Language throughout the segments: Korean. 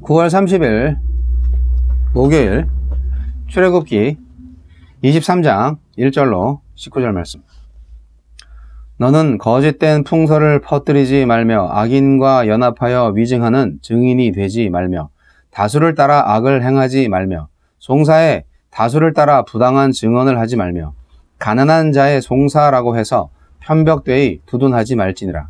9월 30일 목요일 출애굽기 23장 1절로 19절 말씀. 너는 거짓된 풍설을 퍼뜨리지 말며 악인과 연합하여 위증하는 증인이 되지 말며 다수를 따라 악을 행하지 말며 송사에 다수를 따라 부당한 증언을 하지 말며 가난한 자의 송사라고 해서 편벽되이 두둔하지 말지니라.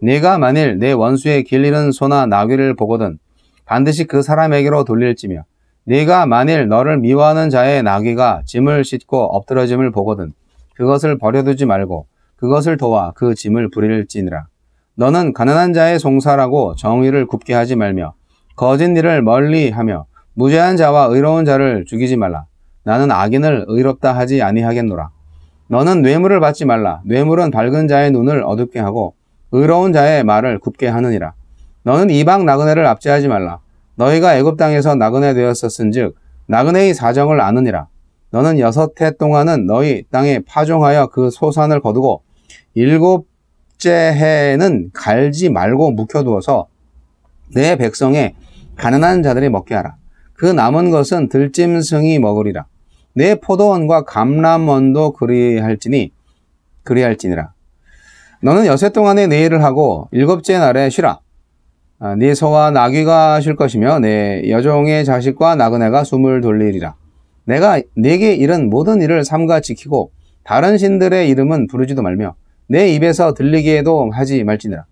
네가 만일 내 원수의 길 잃은 소나 나귀를 보거든 반드시 그 사람에게로 돌릴지며 네가 만일 너를 미워하는 자의 나귀가 짐을 싣고 엎드러짐을 보거든 그것을 버려두지 말고 그것을 도와 그 짐을 부릴지니라. 너는 가난한 자의 송사라고 정의를 굽게 하지 말며 거짓 일을 멀리하며 무죄한 자와 의로운 자를 죽이지 말라. 나는 악인을 의롭다 하지 아니하겠노라. 너는 뇌물을 받지 말라. 뇌물은 밝은 자의 눈을 어둡게 하고 의로운 자의 말을 굽게 하느니라. 너는 이방 나그네를 압제하지 말라. 너희가 애굽 땅에서 나그네 되었었은즉 나그네의 사정을 아느니라. 너는 6해 동안은 너희 땅에 파종하여 그 소산을 거두고 7째 해에는 갈지 말고 묵혀두어서 내 백성의 가난한 자들이 먹게 하라. 그 남은 것은 들짐승이 먹으리라. 내 포도원과 감람원도 그리할지니라. 너는 6해 동안에 내 일을 하고 7째 날에 쉬라. 네 소와 나귀가 쉴 것이며 내 여종의 자식과 나그네가 숨을 돌리리라. 내가 네게 이른 모든 일을 삼가 지키고 다른 신들의 이름은 부르지도 말며 내 입에서 들리게도 하지 말지니라.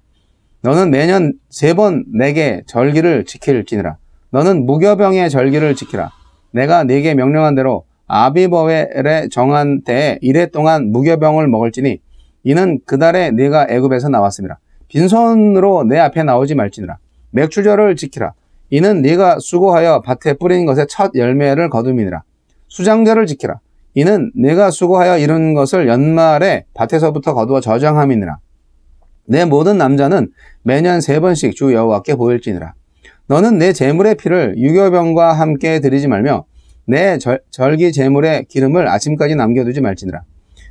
너는 매년 3번 내게 절기를 지킬지니라. 너는 무교병의 절기를 지키라. 내가 네게 명령한 대로 아비보엘에 정한 때에 1해 동안 무교병을 먹을지니 이는 그달에 네가 애굽에서 나왔음이라. 빈손으로 내 앞에 나오지 말지니라. 맥추절을 지키라. 이는 네가 수고하여 밭에 뿌린 것의 첫 열매를 거둠이니라. 수장절을 지키라. 이는 네가 수고하여 이룬 것을 연말에 밭에서부터 거두어 저장함이니라. 내 모든 남자는 매년 3번씩 주 여호와께 보일지니라. 너는 내 제물의 피를 유교병과 함께 드리지 말며 내 절기 제물의 기름을 아침까지 남겨두지 말지니라.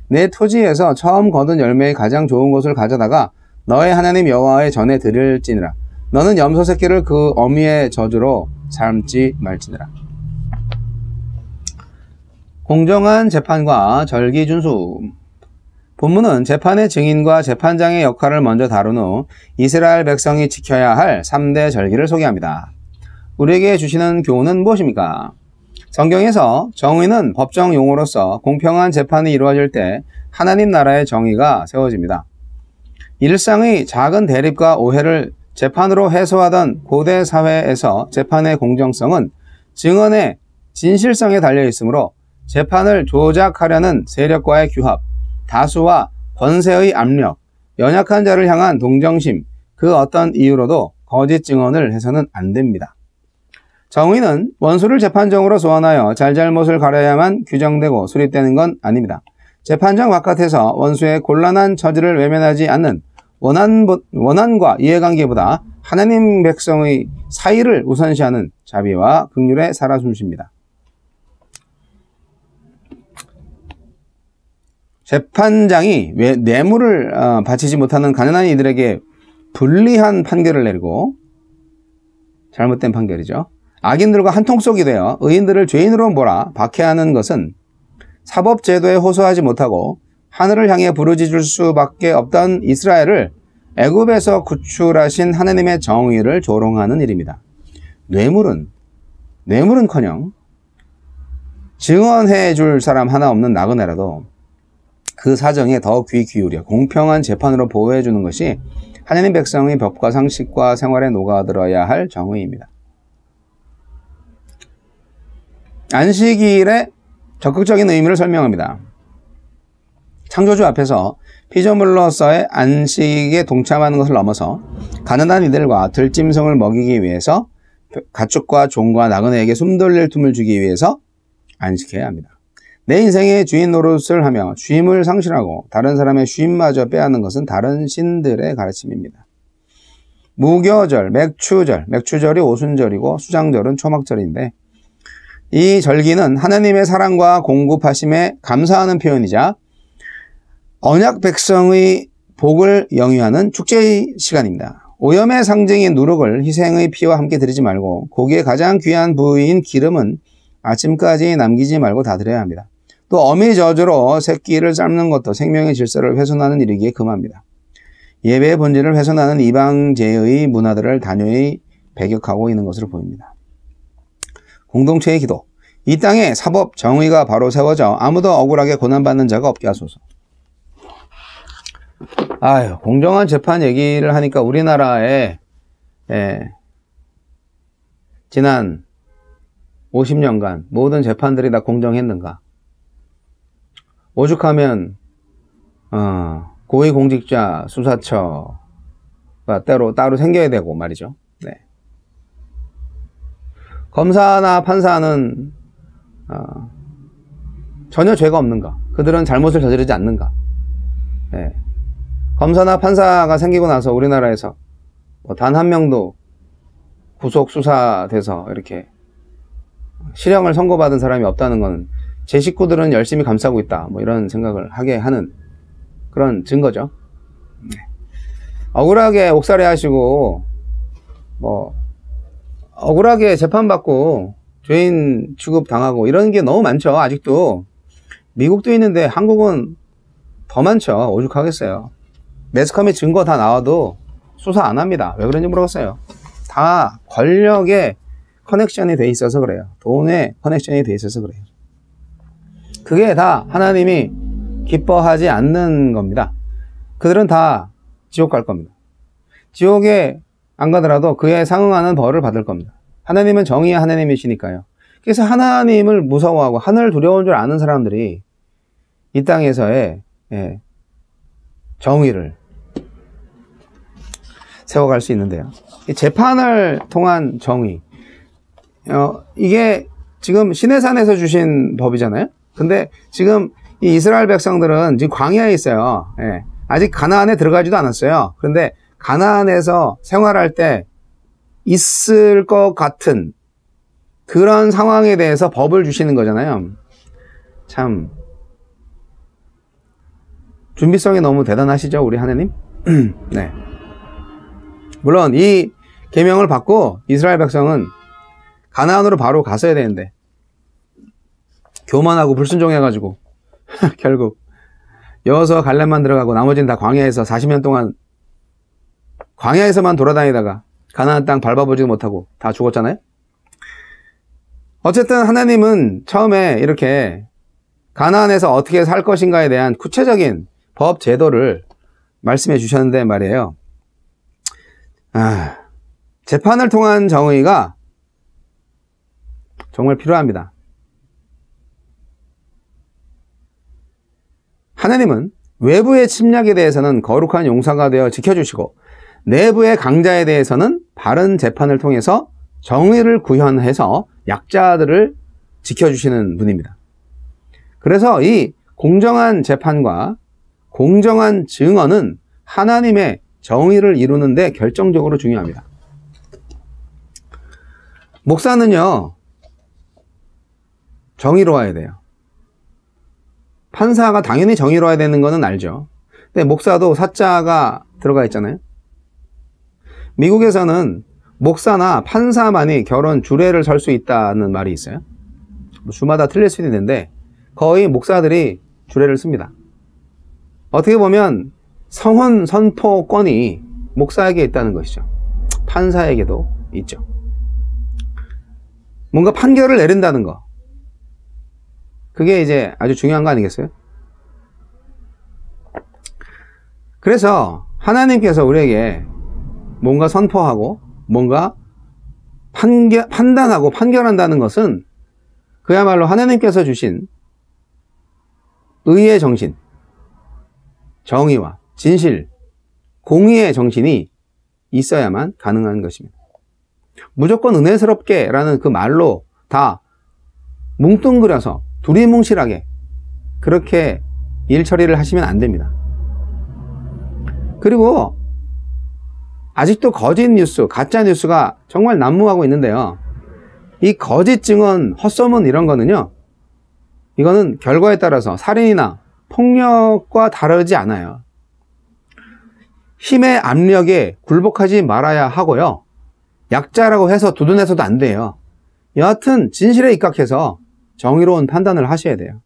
내 토지에서 처음 거둔 열매의 가장 좋은 것을 가져다가 너의 하나님 여호와의 전에 드릴지니라. 너는 염소 새끼를 그 어미의 젖으로 삶지 말지니라. 공정한 재판과 절기 준수. 본문은 재판의 증인과 재판장의 역할을 먼저 다룬 후 이스라엘 백성이 지켜야 할 3대 절기를 소개합니다. 우리에게 주시는 교훈은 무엇입니까? 성경에서 정의는 법정 용어로서 공평한 재판이 이루어질 때 하나님 나라의 정의가 세워집니다. 일상의 작은 대립과 오해를 재판으로 해소하던 고대 사회에서 재판의 공정성은 증언의 진실성에 달려 있으므로 재판을 조작하려는 세력과의 규합, 다수와 권세의 압력, 연약한 자를 향한 동정심, 그 어떤 이유로도 거짓 증언을 해서는 안 됩니다. 정의는 원수를 재판정으로 소환하여 잘잘못을 가려야만 규정되고 수립되는 건 아닙니다. 재판장 바깥에서 원수의 곤란한 처지를 외면하지 않는 원한과 이해관계보다 하나님 백성의 사이를 우선시하는 자비와 긍휼에 살아 숨쉽니다. 재판장이 왜 뇌물을 바치지 못하는 가난한 이들에게 불리한 판결을 내리고 잘못된 판결이죠. 악인들과 한통속이 되어 의인들을 죄인으로 몰아 박해하는 것은 사법제도에 호소하지 못하고 하늘을 향해 부르짖을 수밖에 없던 이스라엘을 애굽에서 구출하신 하나님의 정의를 조롱하는 일입니다. 뇌물은커녕 증언해 줄 사람 하나 없는 나그네라도 그 사정에 더 귀 기울여 공평한 재판으로 보호해 주는 것이 하나님 백성의 법과 상식과 생활에 녹아들어야 할 정의입니다. 안식일의 적극적인 의미를 설명합니다. 창조주 앞에서 피조물로서의 안식에 동참하는 것을 넘어서 가난한 이들과 들짐승을 먹이기 위해서 가축과 종과 나그네에게 숨돌릴 틈을 주기 위해서 안식해야 합니다. 내 인생의 주인 노릇을 하며 쉼을 상실하고 다른 사람의 쉼마저 빼앗는 것은 다른 신들의 가르침입니다. 무교절, 맥추절이 오순절이고 수장절은 초막절인데 이 절기는 하나님의 사랑과 공급하심에 감사하는 표현이자 언약 백성의 복을 영위하는 축제의 시간입니다. 오염의 상징인 누룩을 희생의 피와 함께 드리지 말고 고기의 가장 귀한 부위인 기름은 아침까지 남기지 말고 다 드려야 합니다. 또 어미 저주로 새끼를 삶는 것도 생명의 질서를 훼손하는 일이기에 금합니다. 예배의 본질을 훼손하는 이방제의 문화들을 단호히 배격하고 있는 것으로 보입니다. 공동체의 기도. 이 땅에 사법 정의가 바로 세워져 아무도 억울하게 고난받는 자가 없게 하소서. 아유, 공정한 재판 얘기를 하니까 우리나라에 지난 50년간 모든 재판들이 다 공정했는가? 오죽하면 고위공직자 수사처가 따로 생겨야 되고 말이죠. 네. 검사나 판사는 전혀 죄가 없는가? 그들은 잘못을 저지르지 않는가? 네. 검사나 판사가 생기고 나서 우리나라에서 단 한 명도 구속 수사돼서 이렇게 실형을 선고받은 사람이 없다는 건 제 식구들은 열심히 감싸고 있다, 뭐 이런 생각을 하게 하는 그런 증거죠. 네. 억울하게 옥살이 하시고 억울하게 재판받고 죄인 취급당하고 이런 게 너무 많죠. 아직도 미국도 있는데 한국은 더 많죠. 오죽하겠어요. 매스컴에 증거 다 나와도 수사 안 합니다. 왜 그런지 모르겠어요. 다 권력의 커넥션이 돼 있어서 그래요. 돈의 커넥션이 돼 있어서 그래요. 그게 다 하나님이 기뻐하지 않는 겁니다. 그들은 다 지옥 갈 겁니다. 지옥에 안 가더라도 그에 상응하는 벌을 받을 겁니다. 하나님은 정의의 하나님이시니까요. 그래서 하나님을 무서워하고 하늘을 두려운 줄 아는 사람들이 이 땅에서의 정의를 세워갈 수 있는데요. 이 재판을 통한 정의, 이게 지금 시내산에서 주신 법이잖아요. 근데 지금 이 이스라엘 백성들은 지금 광야에 있어요. 아직 가나안에 들어가지도 않았어요. 그런데 가나안에서 생활할 때 있을 것 같은 그런 상황에 대해서 법을 주시는 거잖아요. 참 준비성이 너무 대단하시죠, 우리 하나님? 네. 물론 이 계명을 받고 이스라엘 백성은 가나안으로 바로 갔어야 되는데 교만하고 불순종해가지고 결국 여호수아 갈렙만 들어가고 나머지는 다 광야에서 40년 동안 광야에서만 돌아다니다가 가나안 땅 밟아보지도 못하고 다 죽었잖아요. 어쨌든 하나님은 처음에 이렇게 가나안에서 어떻게 살 것인가에 대한 구체적인 법 제도를 말씀해 주셨는데 말이에요. 재판을 통한 정의가 정말 필요합니다. 하나님은 외부의 침략에 대해서는 거룩한 용사가 되어 지켜주시고 내부의 강자에 대해서는 바른 재판을 통해서 정의를 구현해서 약자들을 지켜주시는 분입니다. 그래서 이 공정한 재판과 공정한 증언은 하나님의 정의를 이루는 데 결정적으로 중요합니다. 목사는요, 정의로워야 돼요. 판사가 당연히 정의로워야 되는 거는 알죠. 근데 목사도 사자가 들어가 있잖아요. 미국에서는 목사나 판사만이 결혼 주례를 설 수 있다는 말이 있어요. 주마다 틀릴 수도 있는데 거의 목사들이 주례를 씁니다. 어떻게 보면 성혼 선포권이 목사에게 있다는 것이죠. 판사에게도 있죠. 뭔가 판결을 내린다는 거, 그게 이제 아주 중요한 거 아니겠어요? 그래서 하나님께서 우리에게 뭔가 선포하고 뭔가 판단하고 판결한다는 것은 그야말로 하나님께서 주신 의의 정신, 정의와 진실, 공의의 정신이 있어야만 가능한 것입니다. 무조건 은혜스럽게 라는 그 말로 다 뭉뚱그려서 두리뭉실하게 그렇게 일 처리를 하시면 안 됩니다. 그리고 아직도 거짓 뉴스, 가짜 뉴스가 정말 난무하고 있는데요. 이 거짓 증언, 헛소문 이런 거는요, 이거는 결과에 따라서 살인이나 폭력과 다르지 않아요. 힘의 압력에 굴복하지 말아야 하고요. 약자라고 해서 두둔해서도 안 돼요. 여하튼 진실에 입각해서 정의로운 판단을 하셔야 돼요.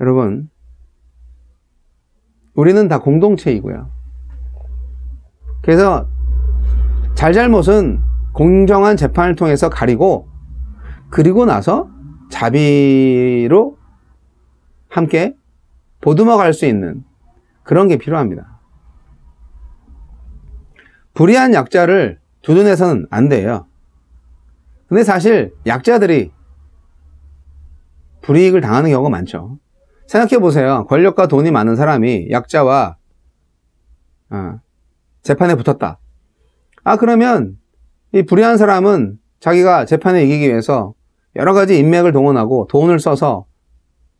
여러분, 우리는 다 공동체이고요. 그래서 잘잘못은 공정한 재판을 통해서 가리고, 그리고 나서 자비로 함께 보듬어 갈 수 있는 그런 게 필요합니다. 불의한 약자를 두둔해서는 안 돼요. 근데 사실 약자들이 불이익을 당하는 경우가 많죠. 생각해 보세요. 권력과 돈이 많은 사람이 약자와 재판에 붙었다. 그러면 이 불의한 사람은 자기가 재판에 이기기 위해서 여러 가지 인맥을 동원하고 돈을 써서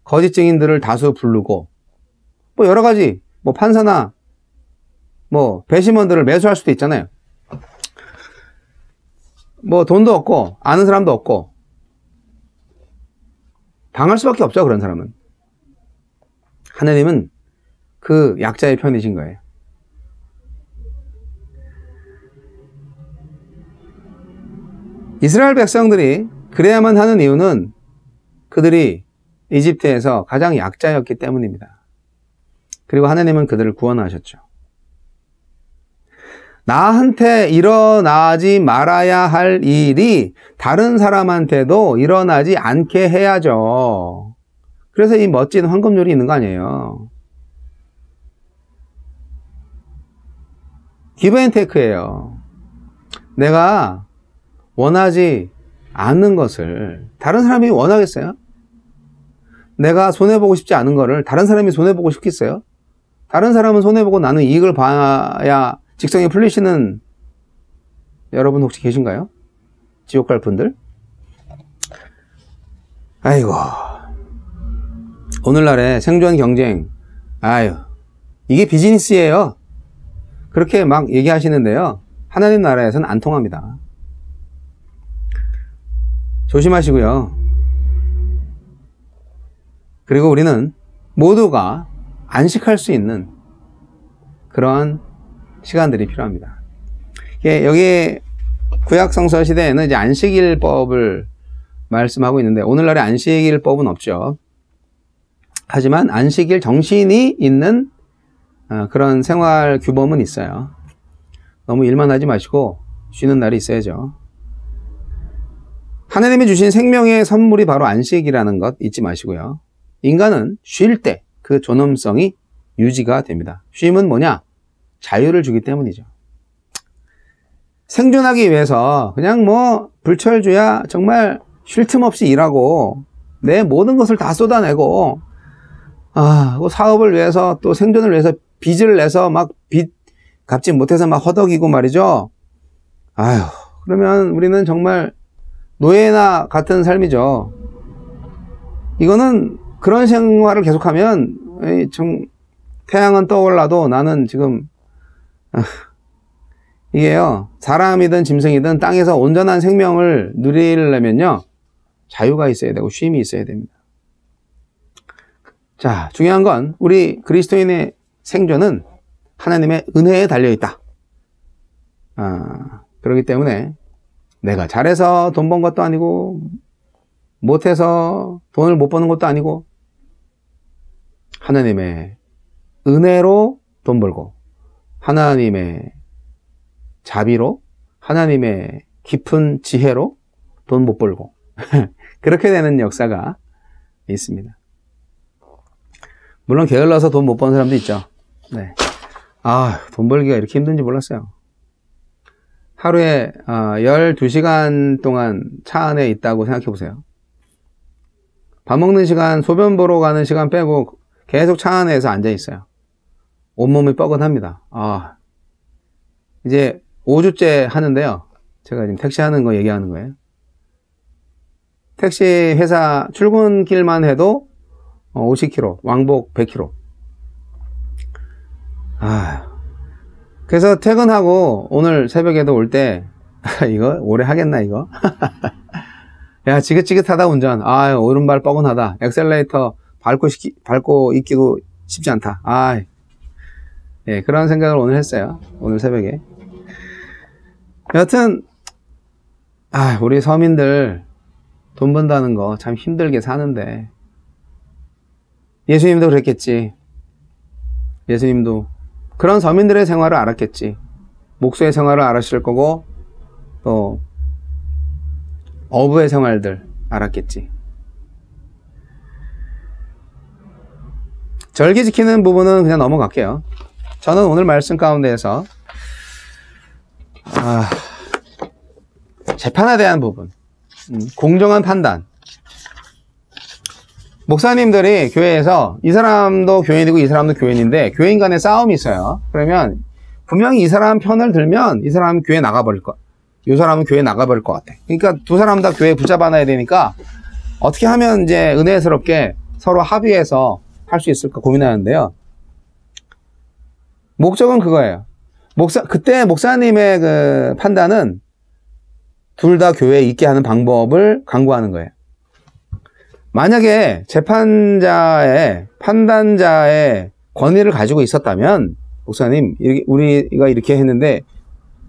거짓 증인들을 다수 부르고, 뭐 여러 가지 뭐 판사나 뭐 배심원들을 매수할 수도 있잖아요. 뭐 돈도 없고 아는 사람도 없고 당할 수밖에 없죠. 그런 사람은. 하나님은 그 약자의 편이신 거예요. 이스라엘 백성들이 그래야만 하는 이유는 그들이 이집트에서 가장 약자였기 때문입니다. 그리고 하나님은 그들을 구원하셨죠. 나한테 일어나지 말아야 할 일이 다른 사람한테도 일어나지 않게 해야죠. 그래서 이 멋진 황금률이 있는 거 아니에요. 기브 앤 테이크예요. 내가 원하지 않는 것을 다른 사람이 원하겠어요? 내가 손해보고 싶지 않은 거를 다른 사람이 손해보고 싶겠어요? 다른 사람은 손해보고 나는 이익을 봐야 직성이 풀리시는 여러분 혹시 계신가요? 지옥 갈 분들? 아이고, 오늘날의 생존 경쟁, 이게 비즈니스예요. 그렇게 막 얘기하시는데요, 하나님 나라에서는 안 통합니다. 조심하시고요. 그리고 우리는 모두가 안식할 수 있는 그러한 시간들이 필요합니다. 여기 구약성서 시대에는 이제 안식일법을 말씀하고 있는데, 오늘날의 안식일법은 없죠. 하지만 안식일 정신이 있는 그런 생활 규범은 있어요. 너무 일만 하지 마시고 쉬는 날이 있어야죠. 하나님이 주신 생명의 선물이 바로 안식이라는 것 잊지 마시고요. 인간은 쉴 때 그 존엄성이 유지가 됩니다. 쉼은 뭐냐? 자유를 주기 때문이죠. 생존하기 위해서 그냥 뭐 불철주야 정말 쉴 틈 없이 일하고 내 모든 것을 다 쏟아내고 사업을 위해서 또 생존을 위해서 빚을 내서 막 빚 갚지 못해서 막 허덕이고 말이죠. 그러면 우리는 정말 노예나 같은 삶이죠. 이거는 그런 생활을 계속하면 태양은 떠올라도 나는 지금 이게요, 사람이든 짐승이든 땅에서 온전한 생명을 누리려면요, 자유가 있어야 되고 쉼이 있어야 됩니다. 자, 중요한 건 우리 그리스도인의 생존은 하나님의 은혜에 달려있다. 그렇기 때문에 내가 잘해서 돈 번 것도 아니고 못해서 돈을 못 버는 것도 아니고 하나님의 은혜로 돈 벌고 하나님의 자비로, 하나님의 깊은 지혜로 돈 못 벌고 그렇게 되는 역사가 있습니다. 물론 게을러서 돈 못 버는 사람도 있죠. 네. 돈 벌기가 이렇게 힘든지 몰랐어요. 하루에 12시간 동안 차 안에 있다고 생각해 보세요. 밥 먹는 시간, 소변 보러 가는 시간 빼고 계속 차 안에서 앉아 있어요. 온몸이 뻐근합니다. 이제 5주째 하는데요. 제가 지금 택시 하는 거 얘기하는 거예요. 택시 회사 출근길만 해도 50km, 왕복 100km. 그래서 퇴근하고 오늘 새벽에도 올 때 이거 오래 하겠나 이거? 야, 지긋지긋하다 운전. 오른발 뻐근하다. 엑셀레이터 밟고 있기도 쉽지 않다. 예, 그런 생각을 오늘 했어요. 오늘 새벽에. 여하튼, 우리 서민들 돈 번다는 거 참 힘들게 사는데, 예수님도 그랬겠지. 예수님도 그런 서민들의 생활을 알았겠지. 목수의 생활을 알았을 거고, 또, 어부의 생활들 알았겠지. 절기 지키는 부분은 그냥 넘어갈게요. 저는 오늘 말씀 가운데에서 재판에 대한 부분, 공정한 판단. 목사님들이 교회에서 이 사람도 교인이고 이 사람도 교인인데 교인 간에 싸움이 있어요. 그러면 분명히 이 사람 편을 들면 이 사람은 교회 나가버릴 것, 이 사람은 교회 나가버릴 것 같아. 그러니까 두 사람 다 교회 붙잡아 놔야 되니까 어떻게 하면 이제 은혜스럽게 서로 합의해서 할 수 있을까 고민하는데요. 목적은 그거예요. 그때 목사님의 그 판단은 둘 다 교회에 있게 하는 방법을 강구하는 거예요. 만약에 재판자의, 판단자의 권위를 가지고 있었다면, 목사님, 우리가 이렇게 했는데,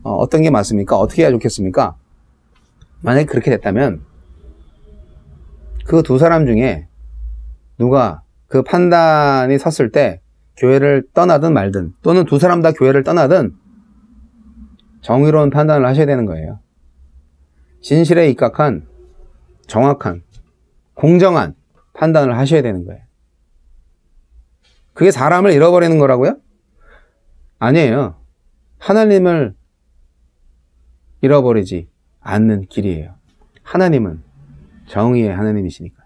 어떤 게 맞습니까? 어떻게 해야 좋겠습니까? 만약에 그렇게 됐다면, 그 두 사람 중에 누가 그 판단이 섰을 때 교회를 떠나든 말든, 또는 두 사람 다 교회를 떠나든, 정의로운 판단을 하셔야 되는 거예요. 진실에 입각한, 정확한, 공정한 판단을 하셔야 되는 거예요. 그게 사람을 잃어버리는 거라고요? 아니에요. 하나님을 잃어버리지 않는 길이에요. 하나님은 정의의 하나님이시니까.